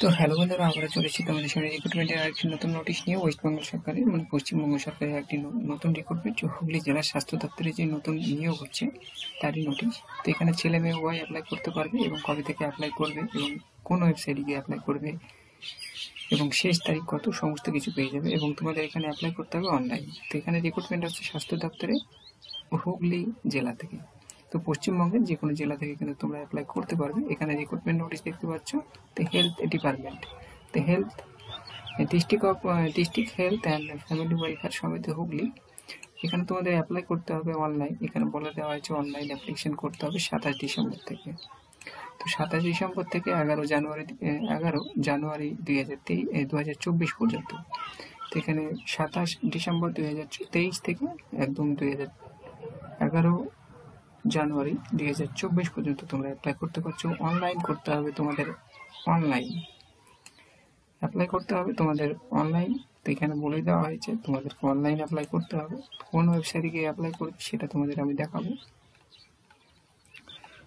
তো হ্যালো বন্ধুরা, আমরা চলেছি তোমাদের সামনে রিক্রুটমেন্টের আরেকটি নতুন নোটিশ নিয়ে। ওয়েস্টবেঙ্গল সরকারের পশ্চিমবঙ্গ সরকারের একটি নতুন রিক্রুটমেন্ট, হুগলি জেলার স্বাস্থ্য দপ্তরে যে নতুন নিয়োগ হচ্ছে তারই নোটিশ। তো এখানে ছেলে মেয়ে উভয় অ্যাপ্লাই করতে পারবে এবং কবে থেকে অ্যাপ্লাই করবে এবং কোন ওয়েবসাইটে গিয়ে অ্যাপ্লাই করবে এবং শেষ তারিখ কত সমস্ত কিছু পেয়ে যাবে। এবং তোমাদের এখানে অ্যাপ্লাই করতে হবে অনলাইন। তো এখানে রিক্রুটমেন্ট হচ্ছে স্বাস্থ্য দপ্তরে হুগলি জেলা থেকে। তো পশ্চিমবঙ্গের যে কোনো জেলা থেকে কিন্তু তোমরা অ্যাপ্লাই করতে পারবে। এখানে রিক্রুটমেন্ট নোটিশ দেখতে পাচ্ছ। তো হেলথ ডিপার্টমেন্ট, তো health district health and family welfare সমিতি হুগলি। এখানে তোমাদের অ্যাপ্লাই করতে হবে অনলাইন। এখানে বলে দেওয়া হয়েছে অনলাইন অ্যাপ্লিকেশন করতে হবে 27 ডিসেম্বর থেকে। তো 27 ডিসেম্বর থেকে 11 জানুয়ারি 2024 পর্যন্ত। তো এখানে 27 ডিসেম্বর 2023 থেকে একদম 11 জানুয়ারি 2024 পর্যন্ত তোমরা অ্যাপ্লাই করতে পারছো। অনলাইন করতে হবে তোমাদের, অনলাইন অ্যাপ্লাই করতে হবে তোমাদের অনলাইন। তো এখানে বলে দেওয়া হয়েছে তোমাদেরকে অনলাইন অ্যাপ্লাই করতে হবে। কোন ওয়েবসাইটে গিয়ে অ্যাপ্লাই করবে সেটা তোমাদের আমি দেখাবো।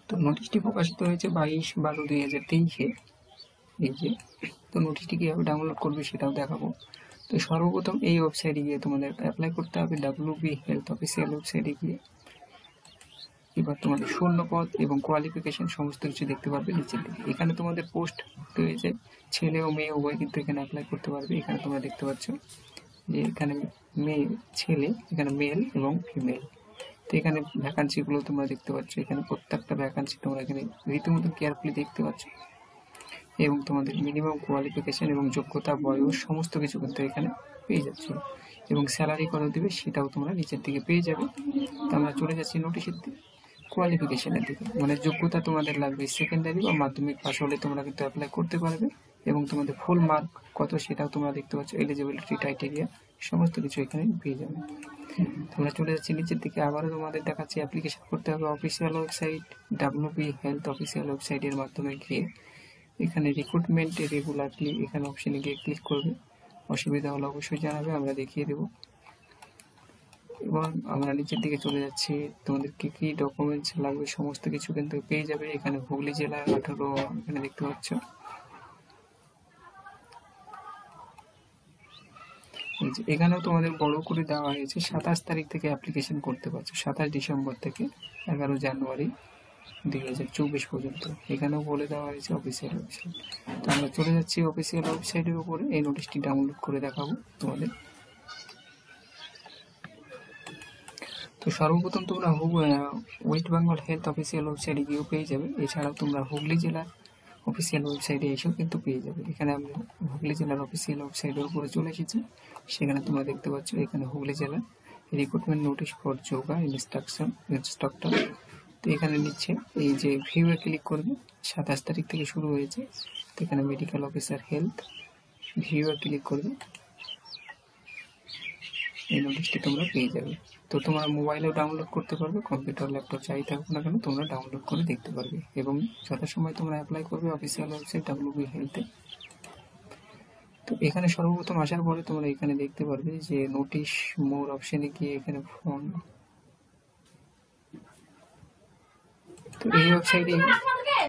তো নোটিশটি প্রকাশিত হয়েছে 22/12/2023-এ। এই যে, তো নোটিশটি কীভাবে ডাউনলোড করবে সেটাও দেখাবো। তো সর্বপ্রথম এই ওয়েবসাইটে গিয়ে তোমাদের অ্যাপ্লাই করতে হবে, WB হেলথ অফিসিয়াল ওয়েবসাইটে গিয়ে। এবার তোমাদের শূন্যপদ এবং কোয়ালিফিকেশন সমস্ত কিছু দেখতে পারবে নিচের দিকে। এখানে তোমাদের পোস্ট রয়েছে, ছেলে ও মেয়ে উভয় কিন্তু এখানে অ্যাপ্লাই করতে পারবে। এখানে তোমরা দেখতে পাচ্ছ যে এখানে মেয়ে ছেলে, এখানে মেল এবং ফিমেল। তো এখানে ভ্যাকান্সিগুলো তোমরা দেখতে পাচ্ছ। এখানে প্রত্যেকটা ভ্যাকান্সি তোমরা এখানে রীতিমতো কেয়ারফুলি দেখতে পাচ্ছ এবং তোমাদের মিনিমাম কোয়ালিফিকেশন এবং যোগ্যতা, বয়স সমস্ত কিছু কিন্তু এখানে পেয়ে যাচ্ছ এবং স্যালারি কত দেবে সেটাও তোমরা নিচের দিকে পেয়ে যাবে। তো আমরা চলে যাচ্ছি নোটিশের দিকে, কোয়ালিফিকেশনের দিকে। মানে যোগ্যতা তোমাদের লাগবে সেকেন্ডারি বা মাধ্যমিক পাস হলে তোমরা কিন্তু অ্যাপ্লাই করতে পারবে এবং তোমাদের ফুল মার্ক কত সেটাও তোমরা দেখতে পাচ্ছ। এলিজিবিলিটি ক্রাইটেরিয়া সমস্ত কিছু এখানে পেয়ে যাবে। তোমরা চলে যাচ্ছি নিচের দিকে। আবারও তোমাদের দেখাচ্ছি অ্যাপ্লিকেশন করতে হবে official website, WB health official ওয়েবসাইটের মাধ্যমে গিয়ে এখানে রিক্রুটমেন্টে রেগুলারলি এখানে অপশনে গিয়ে ক্লিক করবে। অসুবিধা হলে অবশ্যই জানাবে, আমরা দেখিয়ে দেবো। এবং আমরা নিচের দিকে চলে যাচ্ছি, তোমাদের কি কি ডকুমেন্টস লাগবে সমস্ত কিছু কিন্তু পেয়ে যাবে। এখানে হুগলি জেলার 18 এখানে দেখতে পাচ্ছ। এখানেও তোমাদের বড় করে দেওয়া হয়েছে 27 তারিখ থেকে অ্যাপ্লিকেশন করতে পারছো, 27 ডিসেম্বর থেকে 11 জানুয়ারি 2024 পর্যন্ত। এখানেও বলে দেওয়া হয়েছে অফিসিয়াল ওয়েবসাইট। তো আমরা চলে যাচ্ছি অফিসিয়াল ওয়েবসাইটের উপরে। এই নোটিশটি ডাউনলোড করে দেখাবো তোমাদের। তো সর্বপ্রথম তোমরা ওয়েস্ট বেঙ্গল হেলথ অফিসিয়াল ওয়েবসাইটে গিয়েও পেয়ে যাবে। এছাড়াও তোমরা হুগলি জেলার অফিসিয়াল ওয়েবসাইটে এসেও কিন্তু পেয়ে যাবে। এখানে আমরা হুগলি জেলার অফিসিয়াল ওয়েবসাইটের উপরে চলে এসেছি। সেখানে তোমরা দেখতে পাচ্ছ এখানে হুগলি জেলার recruitment notice for yoga instructor. তো এখানে নিচ্ছে এই যে ভিউয়ে ক্লিক করবে, 27 তারিখ থেকে শুরু হয়েছে। তো এখানে মেডিকেল অফিসার হেলথ, ভিউয়ে ক্লিক করবে, এই নোটিশটি তোমরা পেয়ে যাবে। তো তোমরা মোবাইলেও ডাউনলোড করতে পারবে, কম্পিউটার ল্যাপটপ যাই থাকুক না কেন তোমরা ডাউনলোড করে দেখতে পারবে এবং যথাসময় তোমরা অ্যাপ্লাই করবে অফিসিয়াল ওয়েবসাইট WB হেলথে। তো এখানে সর্বপ্রথম আসার পরে তোমরা এখানে দেখতে পারবে যে নোটিশ মোর অপশনে গিয়ে এখানে ফর্ম। তো এই ওয়েবসাইটে